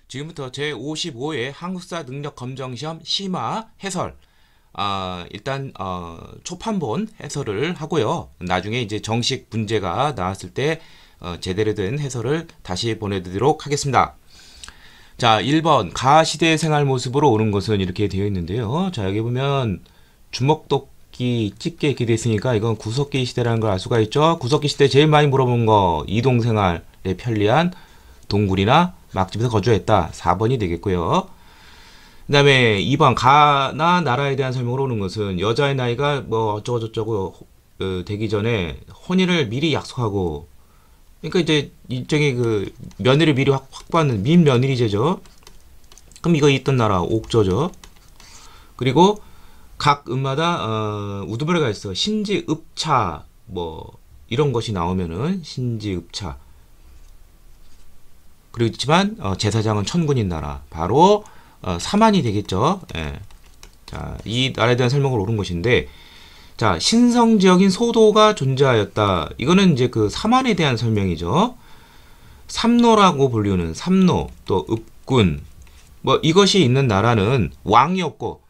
지금부터 제55회 한국사 능력 검정시험 심화 해설. 일단 초판본 해설을 하고요. 나중에 이제 정식 문제가 나왔을 때 제대로 된 해설을 다시 보내드리도록 하겠습니다. 자, 1번 가시대 생활 모습으로 오는 것은 이렇게 되어 있는데요. 자, 여기 보면 주먹도끼 집게 이렇게 되어 있으니까 이건 구석기 시대라는 걸 알 수가 있죠. 구석기 시대 제일 많이 물어본 거 이동생활에 편리한 동굴이나 막집에서 거주했다. 4번이 되겠고요. 그 다음에 2번 가나 나라에 대한 설명으로 오는 것은 여자의 나이가 뭐 어쩌고저쩌고 되기 전에 혼인을 미리 약속하고, 그러니까 이제 일종의 그 며느리 미리 확보하는 민며느리제죠. 그럼 이거 있던 나라 옥저죠. 그리고 각 음마다 우두머리가 있어. 신지읍차 뭐 이런 것이 나오면은 신지읍차. 그렇지만 제사장은 천군인 나라, 바로 사만이 되겠죠. 예. 자, 이 나라에 대한 설명을 옳은 것인데, 자, 신성 지역인 소도가 존재하였다. 이거는 이제 그 사만에 대한 설명이죠. 삼노라고 불리우는 삼노, 또 읍군, 뭐 이것이 있는 나라는 왕이 없고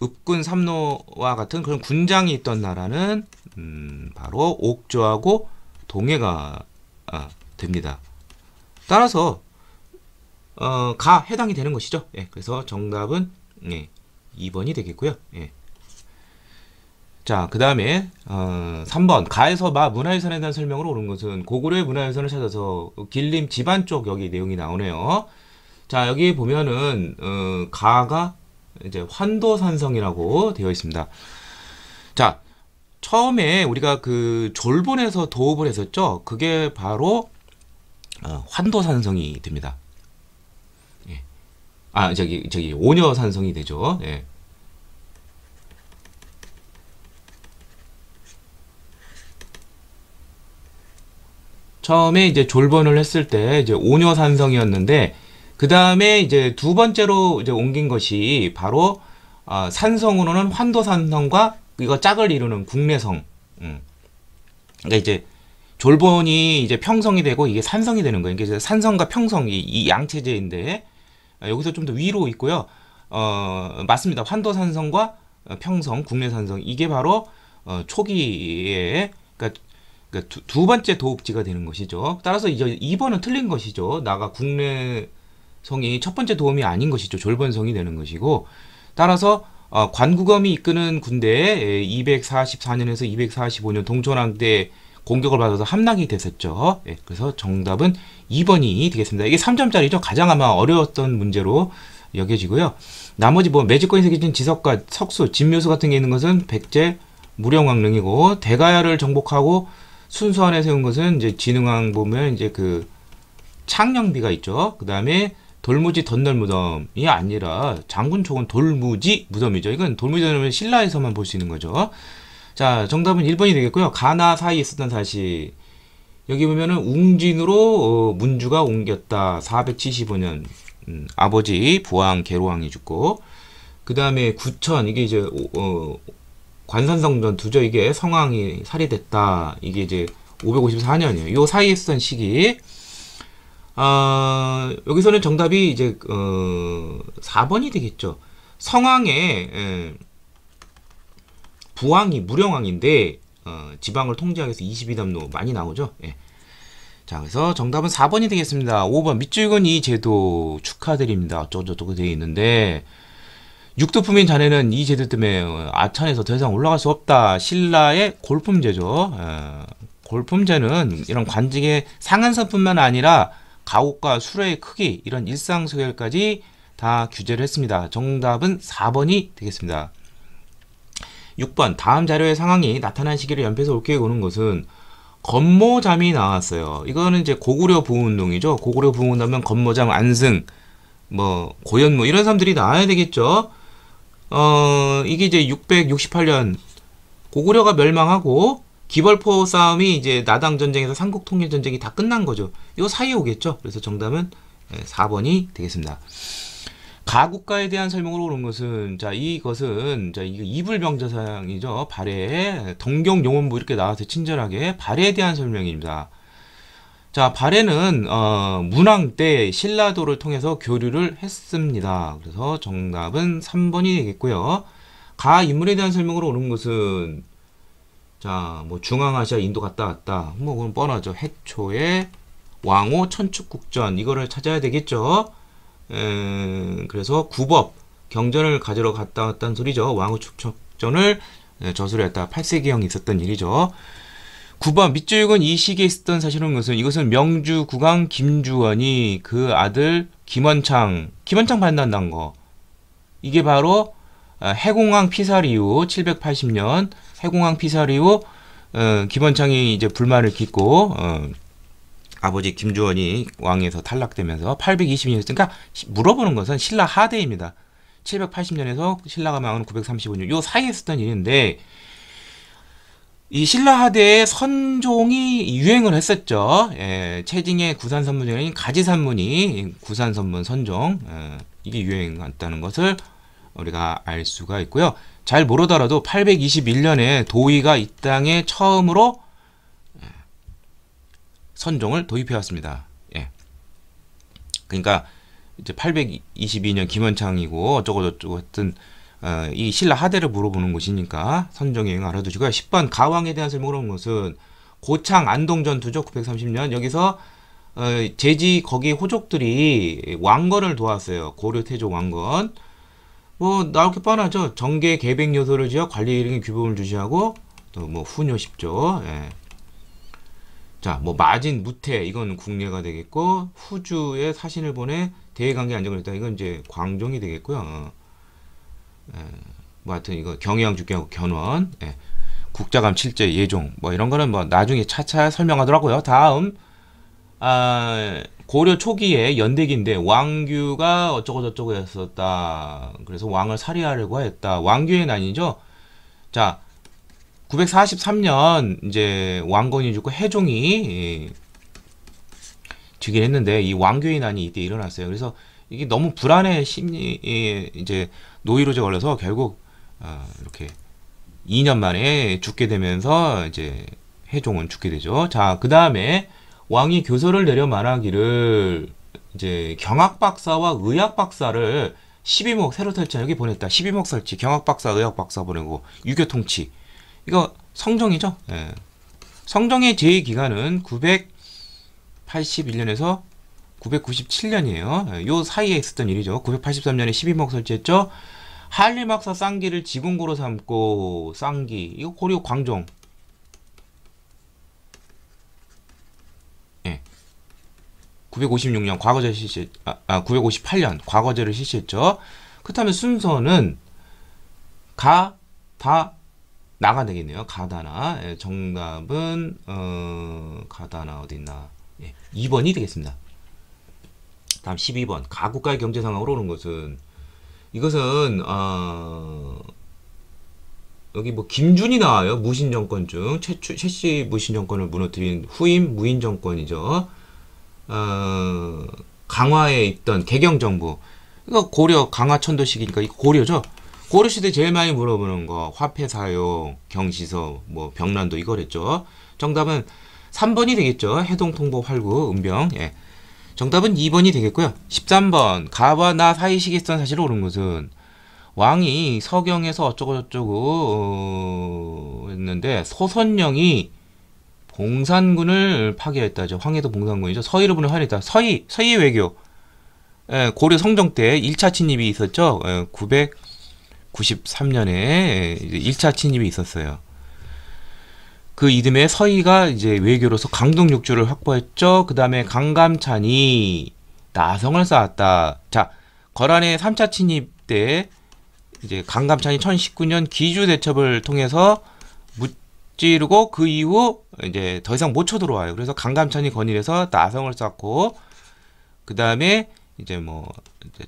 읍군 삼노와 같은 그런 군장이 있던 나라는 바로 옥조하고 동해가 됩니다. 따라서 가 해당이 되는 것이죠. 예, 그래서 정답은 2번이 되겠고요. 예. 자, 그 다음에 3번 가에서 마 문화유산에 대한 설명으로 오는 것은 고구려의 문화유산을 찾아서 길림 집안 쪽 여기 내용이 나오네요. 자, 여기 보면은 가가 이제 환도산성이라고 되어 있습니다. 자, 처음에 우리가 그 졸본에서 도읍을 했었죠. 그게 바로 환도산성이 됩니다. 예. 저기 오녀산성이 되죠. 예. 처음에 이제 졸본을 했을 때 이제 오녀산성이었는데, 그 다음에 이제 두 번째로 이제 옮긴 것이 바로 산성으로는 환도산성과 이거 짝을 이루는 국내성. 그러니까 이제 졸본이 이제 평성이 되고 이게 산성이 되는 거예요. 그러니까 산성과 평성이 이 양체제인데, 여기서 좀 더 위로 있고요. 맞습니다. 환도산성과 평성, 국내산성, 이게 바로 초기에, 그러니까 두 번째 도읍지가 되는 것이죠. 따라서 이제 2번은 틀린 것이죠. 나가 국내성이 첫 번째 도움이 아닌 것이죠. 졸본성이 되는 것이고, 따라서 관구검이 이끄는 군대에 244년에서 245년 동초난때 공격을 받아서 함락이 됐었죠. 예, 그래서 정답은 2번이 되겠습니다. 이게 3점짜리죠. 가장 아마 어려웠던 문제로 여겨지고요. 나머지 뭐 매직권이 새겨진 지석과 석수, 진묘수 같은 게 있는 것은 백제, 무령왕릉이고, 대가야를 정복하고 순수안에 세운 것은 이제 진흥왕 보면 이제 그 창녕비가 있죠. 그 다음에 돌무지 덧널 무덤이 아니라 장군총은 돌무지 무덤이죠. 이건 돌무지 무덤은 신라에서만 볼 수 있는 거죠. 자, 정답은 1번이 되겠고요. 가나 사이에 있었던 사실, 여기 보면은 웅진으로 문주가 옮겼다. 475년 아버지 부왕 계로왕이 죽고, 그 다음에 구천, 이게 이제 관산성 전투죠. 이게 성왕이 살해됐다. 이게 이제 554년이에요. 요 사이에 있었던 시기. 여기서는 정답이 이제 4번이 되겠죠. 성왕의 부왕이 무령왕인데 지방을 통제하기 위해서 22담로 많이 나오죠. 예. 자, 그래서 정답은 4번이 되겠습니다. 5번 밑줄근 이 제도 축하드립니다. 어쩌고저쩌고 되어 있는데, 육두품인 자네는 이 제도 때문에 아천에서 더 이상 올라갈 수 없다. 신라의 골품제죠. 골품제는 이런 관직의 상한선뿐만 아니라 가옥과 수레의 크기, 이런 일상소결까지 다 규제를 했습니다. 정답은 4번이 되겠습니다. 6번 다음 자료의 상황이 나타난 시기를 연표해서 옳게 오는 것은 건모잠이 나왔어요. 이거는 이제 고구려 부운동이죠. 고구려 부운동하면 건모잠, 안승, 뭐 고현무 이런 사람들이 나와야 되겠죠. 이게 이제 668년 고구려가 멸망하고 기벌포 싸움이 이제 나당 전쟁에서 삼국 통일 전쟁이 다 끝난 거죠. 이거 사이에 오겠죠. 그래서 정답은 4번이 되겠습니다. 가국가에 대한 설명으로 오는 것은, 자, 이것은, 자, 이거 이불병자상이죠. 발해, 덩경용원부 이렇게 나와서 친절하게 발해에 대한 설명입니다. 자, 발해는 문왕 때 신라도를 통해서 교류를 했습니다. 그래서 정답은 3번이 되겠고요. 가 인물에 대한 설명으로 오는 것은 자, 뭐 중앙아시아 인도 갔다 왔다. 뭐 그건 뻔하죠. 해초의 왕호 천축국전 이거를 찾아야 되겠죠. 그래서 구법 경전을 가지러 갔다 왔다는 소리죠. 왕호 축척전을 저수로 했다. 8세기형이 있었던 일이죠. 9번 밑줄근 이 시기에 있었던 사실은 것은 이것은 명주 국왕 김주원이 그 아들 김원창 반란난 거 이게 바로 해공왕 피살 이후 780년 해공왕 피살 이후 김원창이 이제 불만을 깃고 아버지 김주원이 왕에서 탈락되면서 820년 그러니까 물어보는 것은 신라 하대입니다. 780년에서 신라가 망하는 935년 요 사이에 있었던 일인데 이 신라하대의 선종이 유행을 했었죠. 채징의 구산선문 중에 가지산문이 구산선문 선종 이게 유행했다는 것을 우리가 알 수가 있고요. 잘 모르더라도 821년에 도의가 이 땅에 처음으로 선종을 도입해 왔습니다. 그러니까 이제 822년 김원창이고 어쩌고 했던 이 신라 하대를 물어보는 곳이니까 선종의 유행 알아두시고요. 10번 가왕에 대한 설명을 한 것은 고창 안동 전투죠. 930년 여기서 제지 거기 호족들이 왕건을 도왔어요. 고려 태조 왕건. 뭐 나올 게 뻔하죠. 정계 계백 요소를 지어 관리 이르는 규범을 주시하고 또 뭐 후뇨 10조. 자, 뭐 마진 무태 이건 국례가 되겠고 후주의 사신을 보내 대외관계 안정을 했다. 이건 이제 광종이 되겠고요. 뭐 하여튼 이거 경의왕 주경하고 견원, 국자감 칠제 예종 뭐 이런 거는 뭐 나중에 차차 설명하더라고요. 다음 고려 초기에 연대기인데 왕규가 어쩌고 저쩌고 했었다. 그래서 왕을 살해하려고 했다. 왕규의 난이죠. 자, 943년 이제 왕건이 죽고 해종이 즉위를 했는데 이 왕규의 난이 이때 일어났어요. 그래서 이게 너무 불안해 심리 이제 노이로제 걸려서 결국 이렇게 2년 만에 죽게 되면서 이제 해종은 죽게 되죠. 자, 그 다음에 왕이 교서를 내려 말하기를 이제 경학박사와 의학박사를 12목 새로 설치한 여기 보냈다. 12목 설치 경학박사 의학박사 보내고 유교 통치 이거 성종이죠. 성종의 제위 기간은 981년에서 997년이에요. 요 사이에 있었던 일이죠. 983년에 12목 설치했죠. 한림학사 쌍기를 지공고로 삼고 쌍기 이거 고려 광종 956년 과거제 실시 958년 과거제를 실시했죠. 그렇다면 순서는 가, 다, 나가 되겠네요. 가다나 정답은 가다나 어딨나 2번이 되겠습니다. 다음 12번 가국가의 경제 상황으로 오는 것은 이것은 여기 뭐 김준이 나와요. 무신 정권 중 최씨 무신 정권을 무너뜨린 후임 무인 정권이죠. 강화에 있던 개경 정부 이거 고려 강화천도 시기니까 이거 고려죠. 고려 시대 제일 많이 물어보는 거 화폐 사용, 경시서, 뭐 병란도 이거랬죠. 정답은 3번이 되겠죠. 해동, 통보, 활구, 은병. 정답은 2번이 되겠고요. 13번 가와 나 사이 시기에 있던 사실을 옳은 것은 왕이 서경에서 어쩌고 했는데 소선영이 봉산군을 파괴했다죠. 황해도 봉산군이죠. 서희를 보내 화냈다. 서희 외교. 고려 성종 때 1차 침입이 있었죠. 993년에 1차 침입이 있었어요. 그 이듬해 서희가 이제 외교로서 강동육주를 확보했죠. 그 다음에 강감찬이 나성을 쌓았다. 자, 거란의 3차 침입 때 이제 강감찬이 1019년 기주 대첩을 통해서 무찌르고 그 이후 이제 더 이상 못 쳐들어와요. 그래서 강감찬이 건의해서 나성을 쌓고 그 다음에 이제 뭐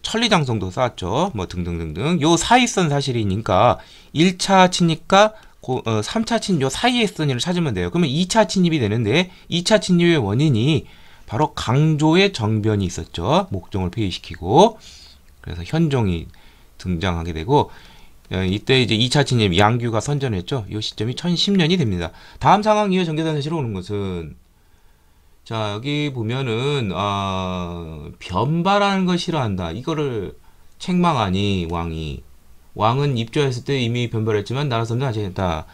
천리장성도 쌓았죠. 뭐 등등등등. 요 사이선 사실이니까 1차 침입과 3차 침입 요 사이에 있던 일을 찾으면 돼요. 그러면 2차 침입이 되는데 2차 침입의 원인이 바로 강조의 정변이 있었죠. 목종을 폐위시키고 그래서 현종이 등장하게 되고 이때 이제 2차 침입 양규가 선전했죠. 이 시점이 1010년이 됩니다. 다음 상황 이어 전개된 사실로 오는 것은 자, 여기 보면은, 변발하는 걸 싫어한다. 이거를 책망하니, 왕이. 왕은 입조했을 때 이미 변발했지만, 나라 사람들은 하지 않다.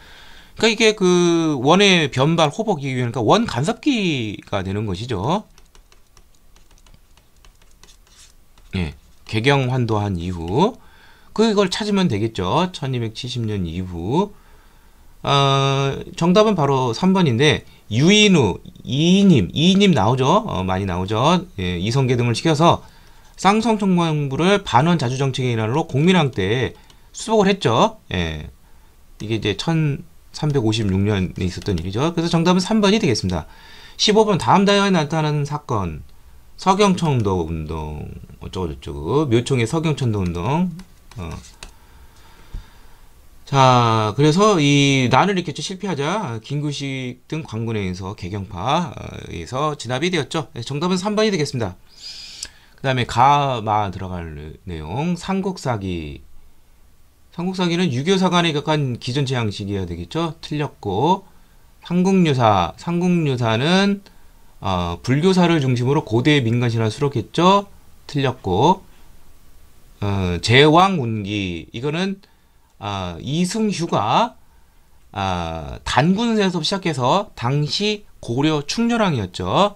그러니까 이게 그, 원의 변발, 호복이, 그러니까 원 간섭기가 되는 것이죠. 예. 개경 환도한 이후. 그걸 찾으면 되겠죠. 1270년 이후. 정답은 바로 3번인데, 유인우, 이님 나오죠? 많이 나오죠? 예, 이성계 등을 시켜서 쌍성총명부를 반원 자주정책의 일환으로 공민왕 때 수복을 했죠? 예, 이게 이제 1356년에 있었던 일이죠. 그래서 정답은 3번이 되겠습니다. 15번 다음 다연에 나타나는 사건. 서경천도 운동, 어쩌고저쩌고, 묘총의 서경천도 운동, 자, 그래서 이 난을 일으켰죠. 실패하자 김구식 등 관군에서 개경파에서 진압이 되었죠. 네, 정답은 3번이 되겠습니다. 그 다음에 가마 들어갈 내용 삼국사기. 삼국사기는 유교사관에 격한 기존체 양식이어야 되겠죠. 틀렸고 삼국유사는 불교사를 중심으로 고대 민간신화를 수록했죠. 틀렸고 제왕운기 이거는 이승휴가 단군에서 시작해서 당시 고려 충렬왕이었죠.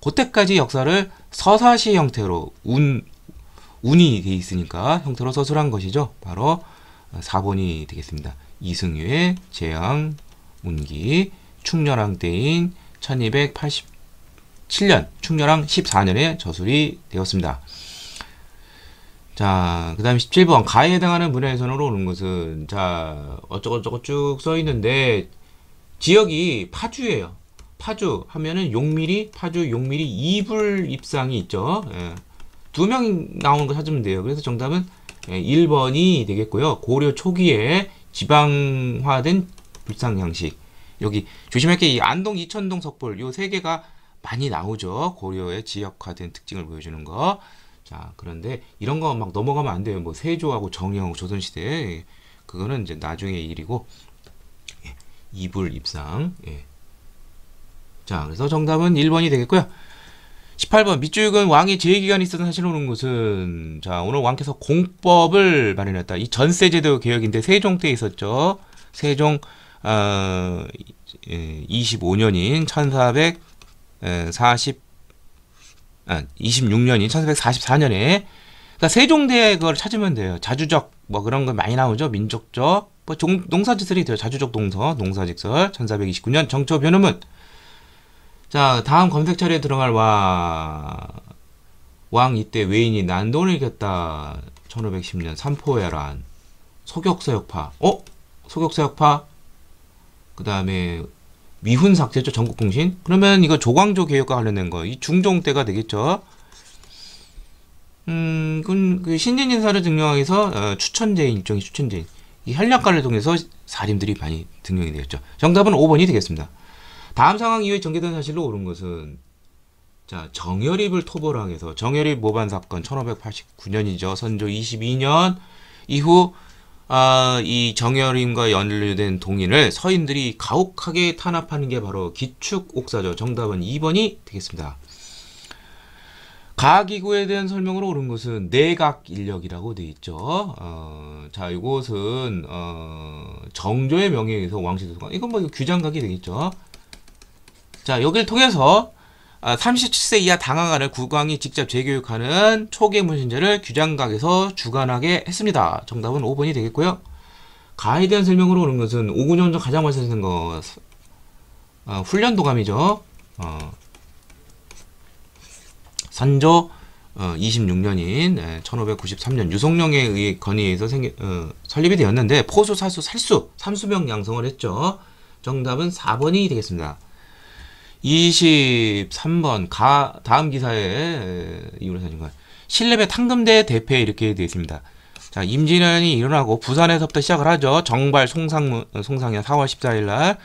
그때까지 역사를 서사시 형태로 운이 돼 있으니까 형태로 서술한 것이죠. 바로 4번이 되겠습니다. 이승휴의 제왕 운기 충렬왕 때인 1287년 충렬왕 14년에 저술이 되었습니다. 자, 그 다음에 17번. 가에 해당하는 문화유산으로 오는 것은, 자, 어쩌고저쩌고 쭉 써있는데, 지역이 파주예요. 파주 하면은 파주 용밀이 이불 입상이 있죠. 예. 2명 나오는 거 찾으면 돼요. 그래서 정답은 1번이 되겠고요. 고려 초기에 지방화된 불상 형식. 여기 조심할 게 이 안동, 이천동, 석불 요 세 개가 많이 나오죠. 고려의 지역화된 특징을 보여주는 거. 자, 그런데 이런 거 막 넘어가면 안 돼요. 뭐 세조하고 정영하고 조선시대 그거는 이제 나중의 일이고. 예, 이불 입상. 예. 자, 그래서 정답은 1번이 되겠고요. 18번 밑줄근 왕의 제위기간이 있었던 사실을 오는 것은, 자, 오늘 왕께서 공법을 마련했다. 이 전세제도 개혁인데 세종 때 있었죠. 세종 25년인 26년인 1444년에, 그러니까 세종대 그걸 찾으면 돼요. 자주적 뭐 그런 거 많이 나오죠. 민족적 뭐 농사직설이 돼요. 자주적 농사직설 1429년 정초 변호문. 자, 다음 검색 차례에 들어갈 왕 이때 외인이 난동을 이겼다. 1510년 삼포해란. 소격서역파. 소격서역파. 그 다음에 미훈 삭제죠. 전국공신. 그러면 이거 조광조 개혁과 관련된 거. 이 중종 때가 되겠죠. 그 신진인사를 등용하기 위해서 추천제인, 일종의 추천제인. 이 현력가를 통해서 사림들이 많이 등용이 되었죠. 정답은 5번이 되겠습니다. 다음 상황 이후에 전개된 사실로 옳은 것은, 자, 정여립을 토벌하기 위해서 정여립 모반 사건 1589년이죠. 선조 22년 이후 이 정여림과 연루된 동인을 서인들이 가혹하게 탄압하는 게 바로 기축옥사죠. 정답은 2번이 되겠습니다. 가기구에 대한 설명으로 옳은 것은 내각인력이라고 되어 있죠. 자, 이곳은 정조의 명예에 의해서 왕실도가, 이건 뭐 규장각이 되겠죠. 자, 여기를 통해서 37세 이하 당하간을 국왕이 직접 재교육하는 초계문신제를 규장각에서 주관하게 했습니다. 정답은 5번이 되겠고요. 가에 대한 설명으로 오는 것은 오군영 중 가장 먼저 생긴 거 훈련도감이죠. 선조 26년인 1593년 유성룡에 의해 건의해서 설립이 되었는데 포수, 사수, 살수 3수명 양성을 했죠. 정답은 4번이 되겠습니다. 23번 다음 기사에 이유로 사진 거 신랩의 탕금대 대패 이렇게 되어 있습니다. 자, 임진왜란이 일어나고 부산에서부터 시작을 하죠. 정발 송상년 4월 14일 날,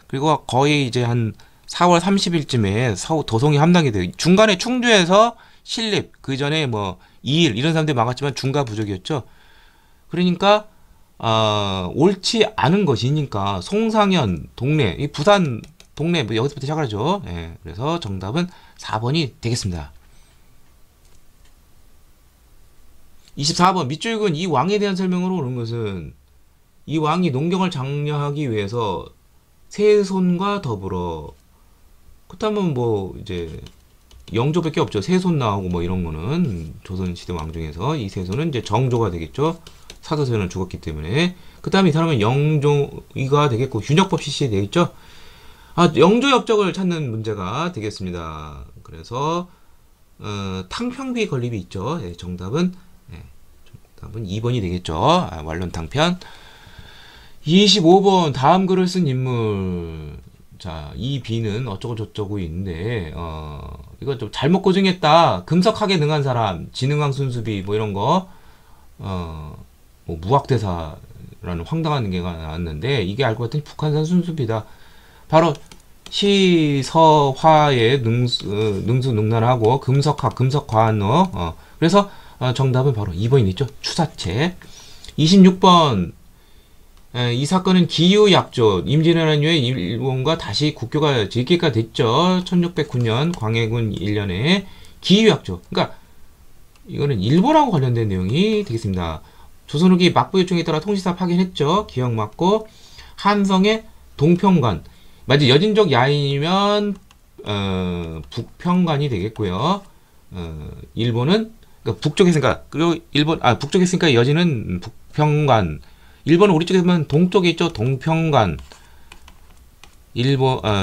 그리고 거의 이제 한 4월 30일쯤에 도송이 함락이 돼요. 중간에 충주에서 신립, 그 전에 뭐 이일 이런 사람들이 막았지만 중가 부족이었죠. 그러니까 옳지 않은 것이니까 송상현 동네, 이 부산 동네 뭐 여기서부터 시작하죠. 예, 그래서 정답은 4번이 되겠습니다. 24번 밑줄근 이 왕에 대한 설명으로 오는 것은 이 왕이 농경을 장려하기 위해서 세손과 더불어 그렇다면 뭐 이제 영조밖에 없죠. 세손 나오고 뭐 이런 거는 조선시대 왕 중에서 이 세손은 이제 정조가 되겠죠. 사도세자는 죽었기 때문에. 그 다음에 이 사람은 영조이가 되겠고 윤혁법 실시 되겠죠. 아, 영조 엽적을 찾는 문제가 되겠습니다. 그래서 탕평비 건립이 있죠. 예, 정답은 2번이 되겠죠. 아, 완론탕편. 25번 다음 글을 쓴 인물. 자, 이 비는 어쩌고 저쩌고 있는데 이거 좀 잘못 고증했다. 금석학에 능한 사람, 지능왕 순수비 뭐 이런 거 뭐 무학대사라는 황당한 게가 나왔는데 이게 알고 봤더니 북한산 순수비다. 바로 시서화의 능수능란하고 금석학, 금석과한어 그래서 정답은 바로 2번이 있죠. 추사체. 26번 이 사건은 기유약조 임진왜란 이후에 일본과 다시 국교가 질기가 됐죠. 1609년 광해군 1년에 기유약조. 그러니까 이거는 일본하고 관련된 내용이 되겠습니다. 조선 후기 막부 요청에 따라 통치사 파견했죠. 기역 맞고 한성의 동평관. 만약 여진족 야인이면 북평관이 되겠고요. 일본은 그러니까 북쪽에 있으니까 그리고 북쪽에 있으니까 여진은 북평관. 일본은 우리 쪽에 보면 동쪽에 있죠. 동평관.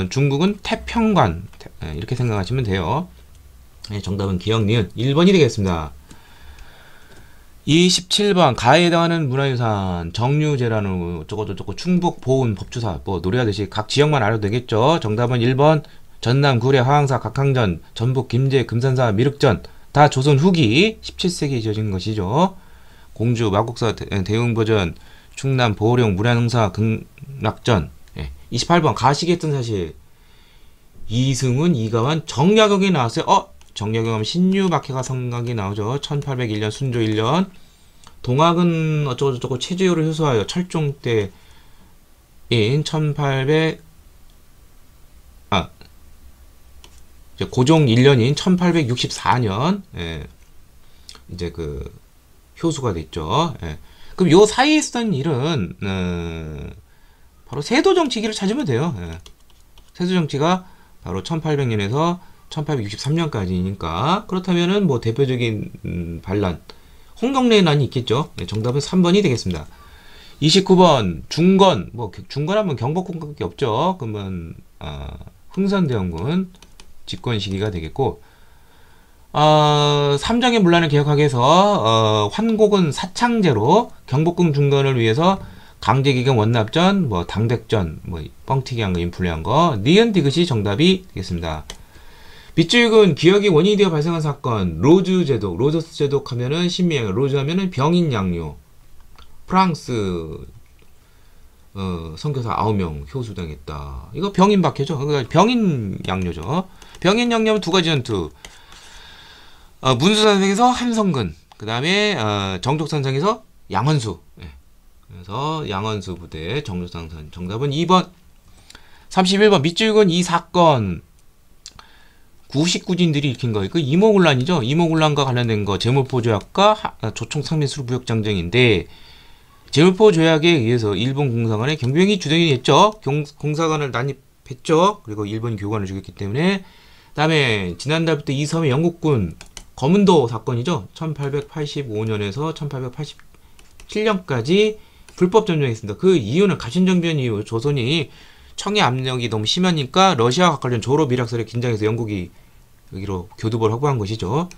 중국은 태평관. 이렇게 생각하시면 돼요. 네, 정답은 기역 니은 1번이 되겠습니다. 27번 가해에 해당하는 문화유산 정류제라는 어쩌고저쩌고 충북 보은 법주사 뭐 노래하듯이 각 지역만 알아도 되겠죠. 정답은 1번 전남 구례 화항사 각항전 전북 김제 금산사 미륵전 다 조선 후기 17세기에 지어진 것이죠. 공주 마곡사 대웅보전 충남 보령 무량사 극락전. 28번 가시겠던 사실 이승훈 이가완 정약용이 나왔어요. 정약용 하면 신유박해가 성각이 나오죠. 1801년 순조 1년 동학은 어쩌고저쩌고 체제요를 효소하여 철종 때인 1800 고종 1년인 1864년 이제 그 효수가 됐죠. 그럼 요 사이에 있었던 일은 바로 세도정치기를 찾으면 돼요. 세도정치가 바로 1800년에서 1863년까지니까 그렇다면은 뭐 대표적인 반란 홍경래의 난이 있겠죠. 정답은 3번이 되겠습니다. 29번 중건 뭐 중건하면 경복궁밖에 없죠. 그러면 흥선대원군 집권 시기가 되겠고 삼정의 문란을 개혁하기 위해서 환곡은 사창제로 경복궁 중건을 위해서 강제기경 원납전 뭐 당백전 뭐 뻥튀기한 거 인플레한 거 니은 디귿이 정답이 되겠습니다. 밑줄근 기억이 원인이 되어 발생한 사건 로즈 제독 로저스 제독 하면은 신미행 로즈 하면은 병인 양요 프랑스 선교사 9명 효수당했다. 이거 병인 박해죠. 그러니까 병인 양요죠. 병인 양요는 두 가지 전투 문수산성에서 한성근 그 다음에 정족산성에서 양헌수. 그래서 양헌수 부대 정족산성 정답은 2번. 31번 밑줄근 이 사건 구식구진들이 일으킨 거, 그 이모군란이죠. 이모군란과 관련된 거, 제물포 조약과 조총 상민수로 무역장정인데, 제물포 조약에 의해서 일본 공사관의 경비행이 주둔이 됐죠. 공사관을 난입했죠. 그리고 일본 교관을 죽였기 때문에. 다음에 지난달부터 이 섬의 영국군 검은도 사건이죠. 1885년에서 1887년까지 불법 점령했습니다. 그 이유는 가신정변 이후 조선이 청의 압력이 너무 심하니까 러시아와 관련 조로 미락설에 긴장해서 영국이 여기로 교두보를 확보한 것이죠.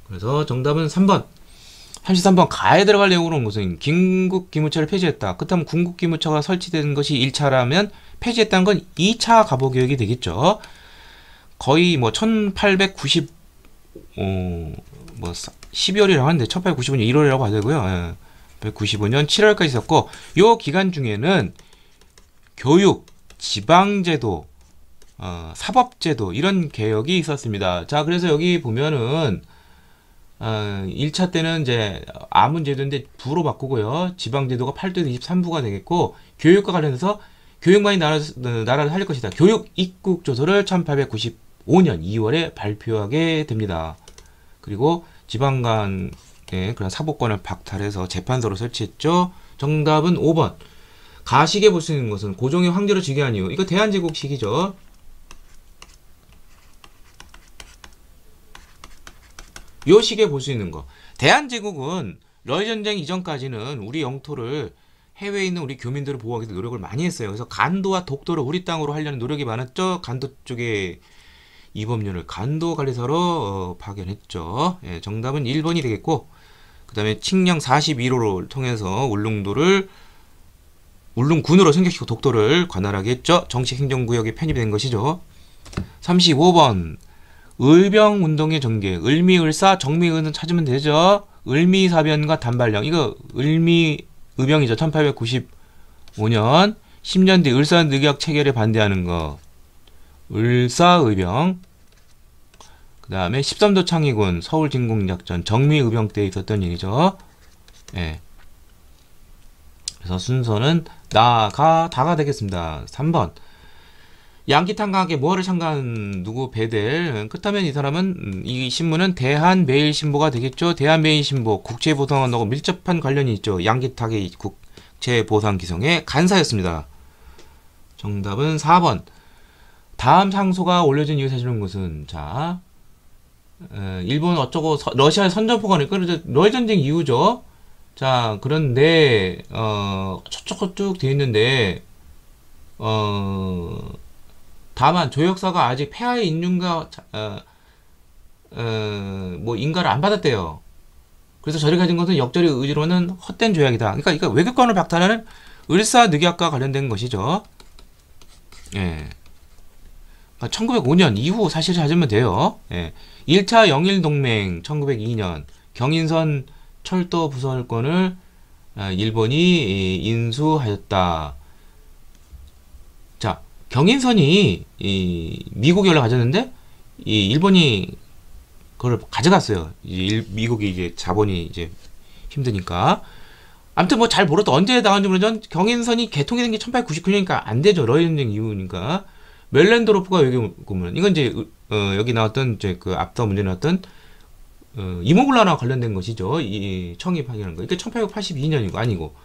그래서 정답은 3번. 33번 가에 들어갈 내용으로 온 것은 긴국기무처를 폐지했다. 그렇다면 군국기무처가 설치된 것이 1차라면 폐지했다는 건 2차 가보개혁이 되겠죠. 거의 뭐 1890 뭐 12월이라고 하는데 1895년 1월이라고 봐야 되고요. 195년 7월까지 있었고 요 기간 중에는 교육, 지방제도, 사법제도 이런 개혁이 있었습니다. 자, 그래서 여기 보면은 1차 때는 이제 아문제도인데 부로 바꾸고요. 지방제도가 8대 23부가 되겠고 교육과 관련해서 교육만이 나라를 살릴 것이다. 교육 입국 조서를 1895년 2월에 발표하게 됩니다. 그리고 지방간의 그런 사법권을 박탈해서 재판소를 설치했죠. 정답은 5번. 가시계 볼 수 있는 것은 고종의 황제로 즉위한 이유. 이거 대한제국 시기죠. 요 시기에 볼 수 있는 거. 대한제국은 러일전쟁 이전까지는 우리 영토를 해외에 있는 우리 교민들을 보호하기 위해서 노력을 많이 했어요. 그래서 간도와 독도를 우리 땅으로 하려는 노력이 많았죠. 간도 쪽에 이범률을 간도관리사로 파견했죠. 예, 정답은 1번이 되겠고, 그 다음에 칙령 41호를 통해서 울릉군으로 승격시키고 독도를 관할하게 했죠. 정식 행정구역에 편입이 된 것이죠. 35번 을병운동의 전개. 을미을사 정미은은 찾으면 되죠. 을미사변과 단발령. 이거 을미의병이죠. 1895년 10년 뒤 을사늑약 체결에 반대하는 거. 을사의병. 그 다음에 13도 창의군 서울진공작전 정미의병 때 있었던 일이죠. 예. 그래서 순서는 다가 되겠습니다. 3번. 양키탄강하게 뭐를 참가한 누구 베델. 그렇다면 이 사람은 이 신문은 대한매일신보가 되겠죠. 대한매일신보 국제보상원하고 밀접한 관련이 있죠. 양키탁의 국제보상기성의 간사였습니다. 정답은 4번. 다음 상소가 올려진 이유 사실은 것은 자 일본 어쩌고 러시아의 선전포가 그래서 러일 전쟁 이후죠. 자 그런데 저쪽 쭉 되어 있는데 다만 조역사가 아직 폐하의 인륜과 뭐 인가를 안 받았대요. 그래서 저리 가진 것은 역절의 의지로는 헛된 조약이다. 그러니까 외교권을 박탈하는 을사늑약과 관련된 것이죠. 예. 1905년 이후 사실 찾으면 돼요. 예. 1차 영일동맹 1902년 경인선 철도 부설권을 일본이 인수하였다. 자, 경인선이 미국이 원래 가졌는데 일본이 그걸 가져갔어요. 미국이 이제 자본이 이제 힘드니까. 아무튼 뭐 잘 모르겠다. 언제 나왔는지 모르지만 경인선이 개통이 된 게 1899년이니까 안 되죠. 러일 전쟁 이후니까. 멜렌도로프가 여기 보면 이건 이제 여기 나왔던 이제 그 앞서 문제 나왔던 이모굴라나 관련된 것이죠. 이 청입하기라는 거. 이게 1882년이고 아니고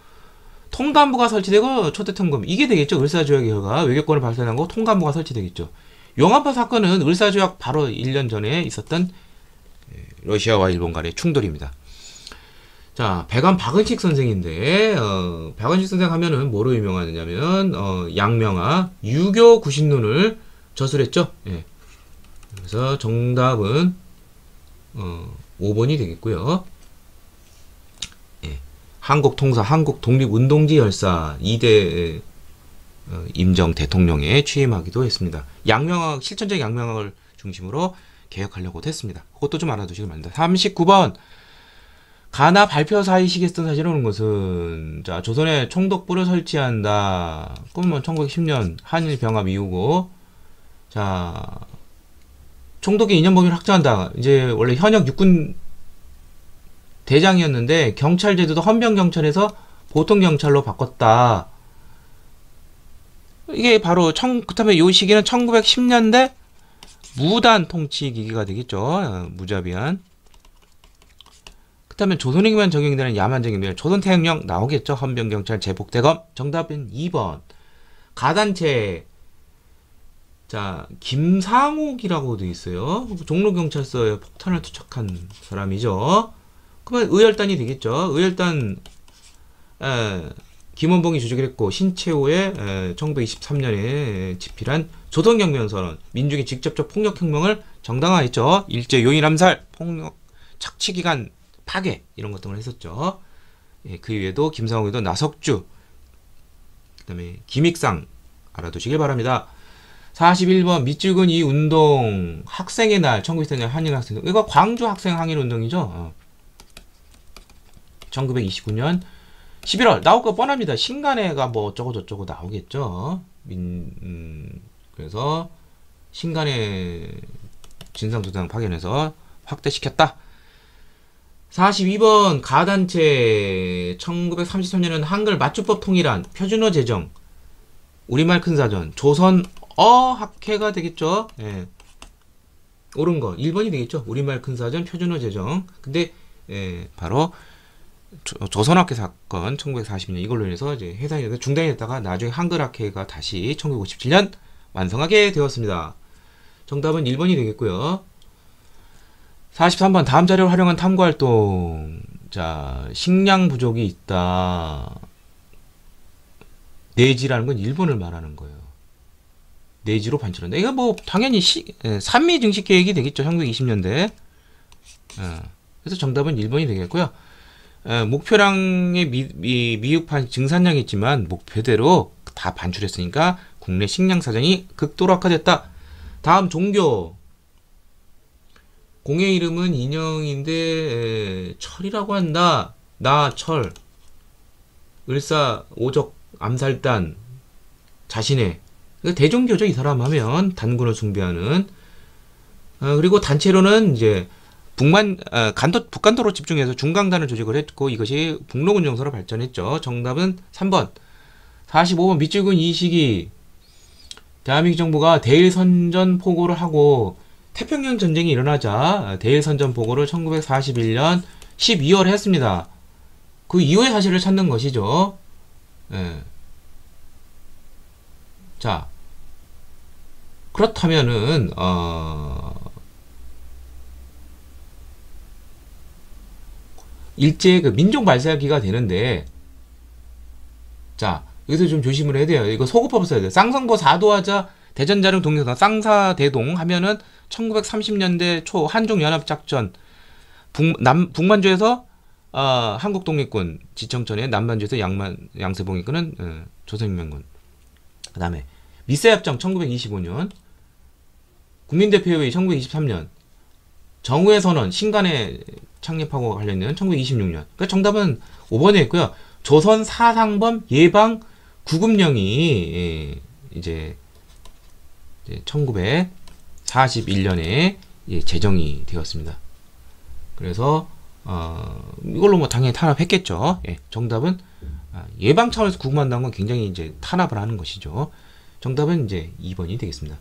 통감부가 설치되고 초대통금 이게 되겠죠. 을사조약의 결과 외교권을 발생한 거 통감부가 설치되겠죠. 용안파 사건은 을사조약 바로 1년 전에 있었던 러시아와 일본 간의 충돌입니다. 자, 백암 박은식 선생인데 박은식 선생 하면은 뭐로 유명하냐면 양명화 유교 구신론을 저술했죠. 예. 그래서 정답은 5번이 되겠고요. 예. 한국통사 한국독립운동지 열사 2대 임정 대통령에 취임하기도 했습니다. 양명학 실천적 양명학을 중심으로 개혁하려고 했습니다. 그것도 좀 알아두시기 바랍니다. 39번 가나 발표 사이 시기에 쓴 사실은 오는 것은 자 조선에 총독부를 설치한다. 그러면 1910년 한일 병합 이후고 자 총독의 이념 범위를 확정한다. 이제 원래 현역 육군 대장이었는데 경찰 제도도 헌병 경찰에서 보통 경찰로 바꿨다. 이게 바로 그다음에 이 시기는 1910년대 무단 통치 기기가 되겠죠. 무자비한. 그렇다면 조선행위만 적용이 되는 야만적인 조선태양령 나오겠죠. 헌병경찰 제복대검. 정답은 2번. 가단체. 자 김상옥이라고 돼 있어요. 종로경찰서에 폭탄을 투척한 사람이죠. 그러면 의열단이 되겠죠. 의열단 김원봉이 주적을 했고 신채호의 1923년에 집필한 조선경면선언 민중의 직접적 폭력혁명을 정당화했죠. 일제 요인 암살, 폭력 착취기간 파괴 이런 것 등을 했었죠. 예, 그 외에도 김상옥에도 나석주, 그 다음에 김익상 알아두시길 바랍니다. 41번 밑줄근 이 운동 학생의 날 1924년 한일학생 이거 광주 학생 항일운동이죠. 1929년 11월 나올 거 뻔합니다. 신간회가 뭐 어쩌고 저쩌고 나오겠죠. 그래서 신간회 진상조당 파견해서 확대시켰다. 42번 가단체 1933년은 한글 맞춤법 통일안 표준어 제정 우리말 큰사전 조선 어학회가 되겠죠. 예. 옳은 거 1번이 되겠죠. 우리말 큰사전 표준어 제정. 근데 바로 조선학회 사건 1940년 이걸로 인해서 이제 해산이 돼서 중단이 됐다가 나중에 한글학회가 다시 1957년 완성하게 되었습니다. 정답은 1번이 되겠고요. 43번 다음 자료를 활용한 탐구활동. 자, 식량 부족이 있다. 내지라는 건 일본을 말하는 거예요. 내지로 반출한다. 이거 뭐 당연히 산미 증식 계획이 되겠죠. 1920년대. 그래서 정답은 1번이 되겠고요. 목표량의 미흡한 증산량이 있지만 목표대로 다 반출했으니까 국내 식량 사정이 극도로 악화됐다. 다음 종교. 공의 이름은 인형인데 철이라고 한다. 철. 을사 오적 암살단 자신의 대종교죠. 이 사람 하면 단군을 숭배하는. 그리고 단체로는 이제 북간도로 집중해서 중강단을 조직을 했고 이것이 북로군 정서로 발전했죠. 정답은 3번. 45번 밑줄근 이시기. 대한민국 정부가 대일선전 포고를 하고 태평양 전쟁이 일어나자 대일선전 포고를 1941년 12월에 했습니다. 그 이후의 사실을 찾는 것이죠. 자, 그렇다면은 일제 그 민족 발사기가 되는데, 자 여기서 좀 조심을 해야 돼요. 이거 소급법 써야 돼요. 쌍성보 사도하자 대전자령 동영상 쌍사대동 하면은 1930년대 초 한중연합작전 북만주에서 한국독립군 지청천에, 남만주에서 양세봉이군은 조선인민군. 그 다음에 미세협정 1925년, 국민대표회의 1923년, 정우의 선언 신간에 창립하고 관련된 1926년. 그러니까 정답은 5번에 있고요. 조선 사상범 예방 구급령이 이제 1941년에 제정이 되었습니다. 그래서 이걸로 뭐 당연히 탄압했겠죠. 정답은 예방 차원에서 구금한다는 건 굉장히 이제 탄압을 하는 것이죠. 정답은 이제 2번이 되겠습니다.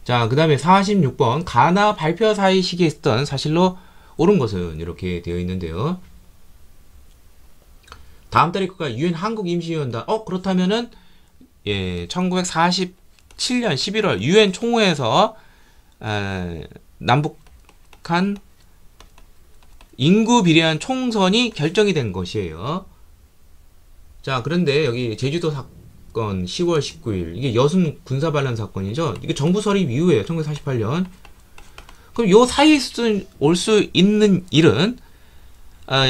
자, 그 다음에 46번 가나 발표 사이 시기에 있었던 사실로 옳은 것은 이렇게 되어 있는데요. 다음 달에 국가 유엔 한국임시위원단. 그렇다면은 1947년 11월 유엔 총회에서 남북한 인구 비례한 총선이 결정이 된 것이에요. 자, 그런데 여기 제주도 사건 10월 19일 이게 여순 군사반란 사건이죠. 이게 정부 설립 이후에요. 1948년. 그럼 요 사이에 올 수 있는 일은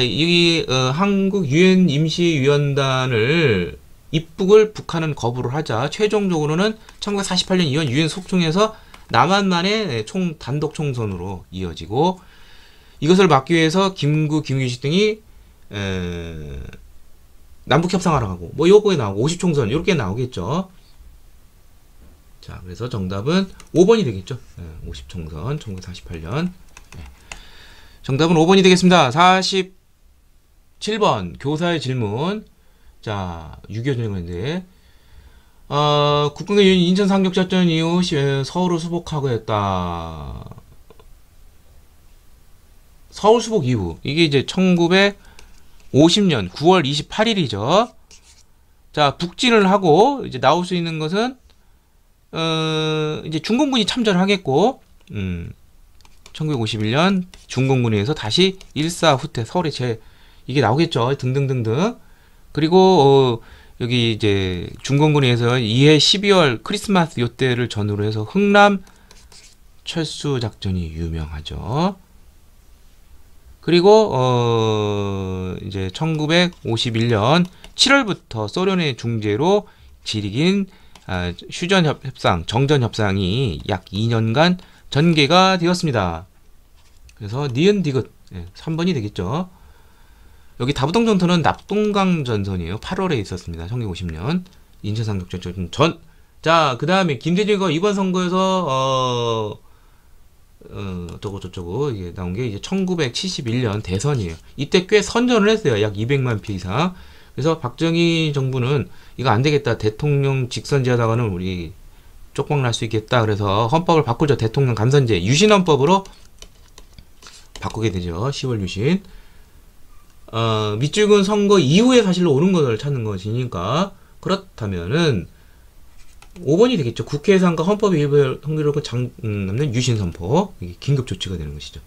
이 한국 유엔 임시위원단을 입국을 북한은 거부를 하자 최종적으로는 1948년 이후 유엔 속총에서 남한만의 단독 총선으로 이어지고, 이것을 막기 위해서 김구, 김유식 등이 남북 협상하러 가고 뭐 요거에 나오고 50총선 이렇게 나오겠죠. 자, 그래서 정답은 5번이 되겠죠. 50총선 1948년. 정답은 5번이 되겠습니다. 47번 교사의 질문. 자, 6.25 전쟁인데 국군의 인천 상륙작전 이후 서울을 수복하고 했다. 서울 수복 이후 이게 이제 1950년 9월 28일이죠. 자, 북진을 하고 이제 나올 수 있는 것은 이제 중공군이 참전을 하겠고, 1951년 중공군에서 다시 일사 후퇴 서울에 이게 나오겠죠. 등등등등. 그리고 여기 이제 중공군에서 이해 12월 크리스마스 요때를 전후로 해서 흥남 철수 작전이 유명하죠. 그리고 이제 1951년 7월부터 소련의 중재로 질긴 휴전 협상, 정전 협상이 약 2년간 전개가 되었습니다. 그래서 니은 디귿 3번이 되겠죠. 여기 다부동 전선은 납동강 전선이에요. 8월에 있었습니다. 1950년 인천 상륙작전 전. 자, 그 다음에 김대중과 이번 선거에서 어쩌고 이게 나온 게 이제 1971년 대선이에요. 이때 꽤 선전을 했어요. 약 200만 표 이상. 그래서 박정희 정부는 이거 안 되겠다. 대통령 직선제하다가는 우리 쪽박 날 수 있겠다. 그래서 헌법을 바꾸죠. 대통령 간선제 유신헌법으로 바꾸게 되죠. 10월 유신. 밑줄근 선거 이후에 사실로 옳은 것을 찾는 것이니까 그렇다면은 5번이 되겠죠. 국회에서 한가 헌법 일부에 통일하고 남는 유신 선포. 이게 긴급 조치가 되는 것이죠.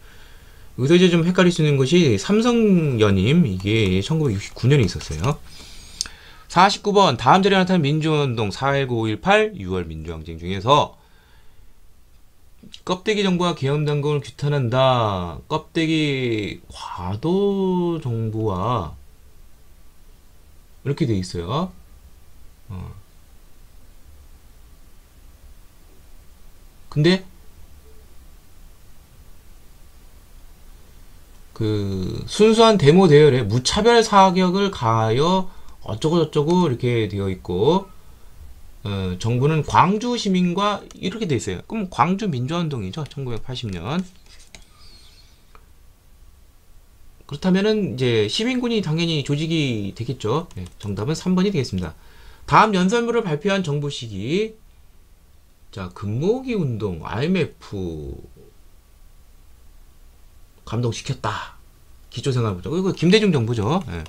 여기서 이제 좀 헷갈릴 수 있는 것이 삼성연임 이게 1969년에 있었어요. 49번 다음 자리에 나타난 민주화운동 4.19.5.18 6월 민주항쟁 중에서 껍데기 정부와 계엄당국을 규탄한다. 껍데기 과도 정부와 이렇게 돼 있어요. 근데 그 순수한 데모 대열에 무차별 사격을 가하여 어쩌고저쩌고 이렇게 되어 있고 정부는 광주 시민과 이렇게 돼 있어요. 그럼 광주 민주화운동이죠. 1980년. 그렇다면은 이제 시민군이 당연히 조직이 되겠죠. 네, 정답은 3번이 되겠습니다. 다음 연설문을 발표한 정부 시기. 자, 금모으기 운동, IMF 감동시켰다. 기초생활부터. 이거 김대중 정부죠. 네.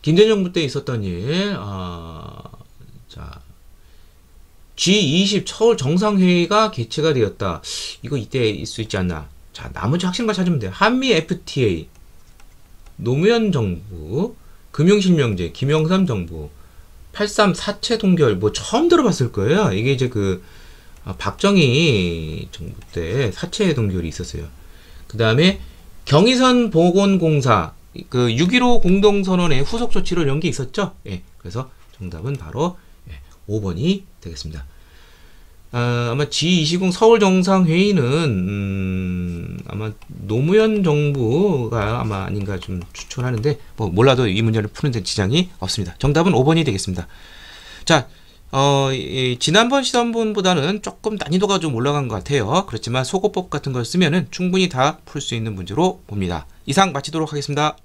김대중 정부 때 있었던 일. 자, G20 서울 정상회의가 개최가 되었다. 이거 이때 있을 수 있지 않나. 자, 나머지 확실한 거 찾으면 돼요. 한미 FTA, 노무현 정부, 금융실명제, 김영삼 정부, 83 사채 동결, 뭐 처음 들어봤을 거예요. 이게 이제 그 박정희 정부 때 사채 동결이 있었어요. 그 다음에 경의선 보건공사, 그 6.15 공동선언의 후속 조치로 이런 게 있었죠. 예, 그래서 정답은 바로 5번이 되겠습니다. 아마 G20 서울 정상회의는 아마 노무현 정부가 아마 아닌가 좀 추천하는데 뭐 몰라도 이 문제를 푸는 데 지장이 없습니다. 정답은 5번이 되겠습니다. 자, 지난번 시험본보다는 조금 난이도가 좀 올라간 것 같아요. 그렇지만 소거법 같은 걸 쓰면은 충분히 다 풀 수 있는 문제로 봅니다. 이상 마치도록 하겠습니다.